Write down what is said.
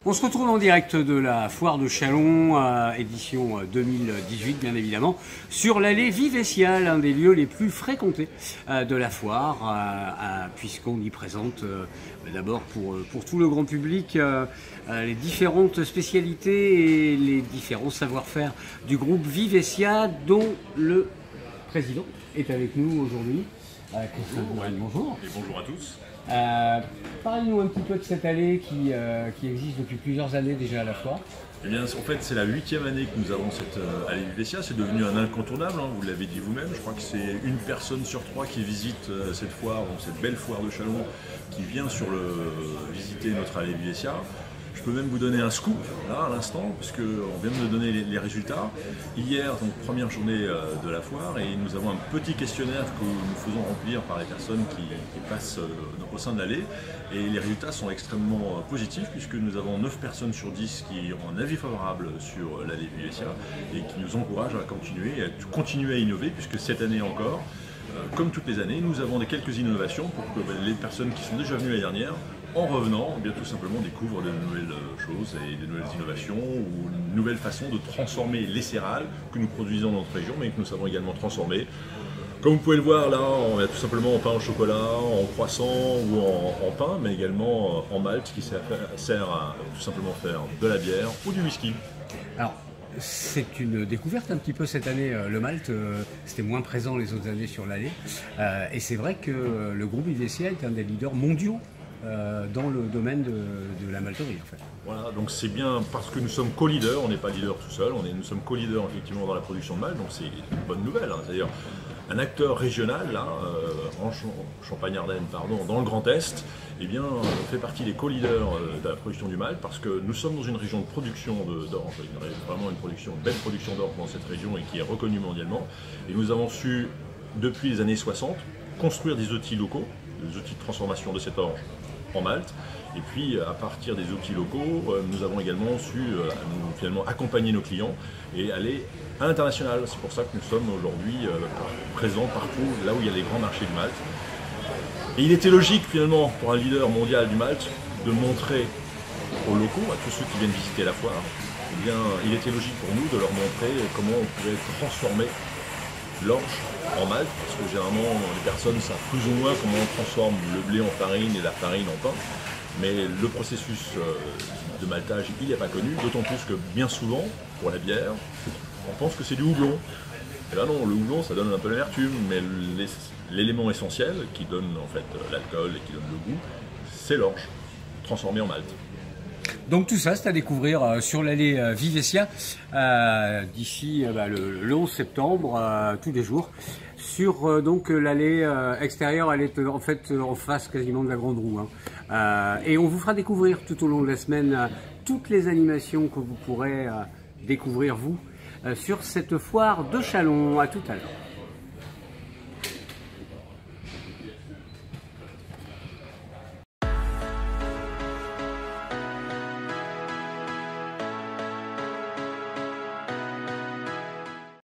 On se retrouve en direct de la foire de Châlons, édition 2018 bien évidemment, sur l'allée Vivessia, l'un des lieux les plus fréquentés de la foire, puisqu'on y présente d'abord pour tout le grand public les différentes spécialités et les différents savoir-faire du groupe Vivessia, dont le président est avec nous aujourd'hui. Christian Bourrel, bonjour. Et bonjour à tous. Parlez-nous un petit peu de cette allée qui existe depuis plusieurs années déjà à la foire. Eh bien, en fait, c'est la 8e année que nous avons cette allée Vivessia. C'est devenu un incontournable, hein, vous l'avez dit vous-même. Je crois que c'est une personne sur 3 qui visite cette foire, donc cette belle foire de Châlons, qui vient visiter notre allée Vivessia. Je peux même vous donner un scoop, là, à l'instant, puisqu'on vient de me donner les résultats. Hier, donc première journée de la foire, et nous avons un petit questionnaire que nous faisons remplir par les personnes qui passent au sein de l'allée. Et les résultats sont extrêmement positifs, puisque nous avons 9 personnes sur 10 qui ont un avis favorable sur l'allée Vivessia, et qui nous encouragent à continuer à innover, puisque cette année encore, comme toutes les années, nous avons quelques innovations pour que les personnes qui sont déjà venues l'année dernière, en revenant, bien tout simplement découvrent de nouvelles choses et de nouvelles innovations ou une nouvelle façon de transformer les céréales que nous produisons dans notre région, mais que nous savons également transformer. Comme vous pouvez le voir là, on a tout simplement en pain au chocolat, en croissant ou en pain, mais également en malt qui sert à tout simplement faire de la bière ou du whisky. Alors, c'est une découverte un petit peu cette année, le malt, c'était moins présent les autres années sur l'allée, et c'est vrai que le groupe Vivessia est un des leaders mondiaux dans le domaine de la malterie en fait. Voilà, donc c'est bien parce que nous sommes co-leaders, on n'est pas leader tout seul, nous sommes co-leaders effectivement dans la production de malt, donc c'est une bonne nouvelle. Hein. C'est-à-dire un acteur régional là, en Champagne-Ardenne, dans le Grand Est, eh bien, fait partie des co-leaders de la production du malt parce que nous sommes dans une région de production d'orge, vraiment une belle production d'orge dans cette région et qui est reconnue mondialement. Et nous avons su, depuis les années 60, construire des outils locaux, des outils de transformation de cette orge en malt, et puis à partir des outils locaux, nous avons également su finalement accompagner nos clients et aller à l'international. C'est pour ça que nous sommes aujourd'hui présents partout là où il y a les grands marchés du malt. Et il était logique finalement pour un leader mondial du malt de montrer aux locaux, à tous ceux qui viennent visiter la foire, eh bien, il était logique pour nous de leur montrer comment on pouvait transformer l'orge en malt, parce que généralement les personnes savent plus ou moins comment on transforme le blé en farine et la farine en pain, mais le processus de maltage il n'est pas connu, d'autant plus que bien souvent, pour la bière, on pense que c'est du houblon. Et là non, le houblon ça donne un peu l'amertume, mais l'élément essentiel qui donne en fait l'alcool et qui donne le goût, c'est l'orge, transformée en malt. Donc tout ça, c'est à découvrir sur l'allée Vivessia d'ici le 11 septembre, tous les jours. Sur donc l'allée extérieure, elle est en fait en face quasiment de la Grande Roue. Hein. Et on vous fera découvrir tout au long de la semaine toutes les animations que vous pourrez découvrir vous sur cette foire de Châlons. À tout à l'heure.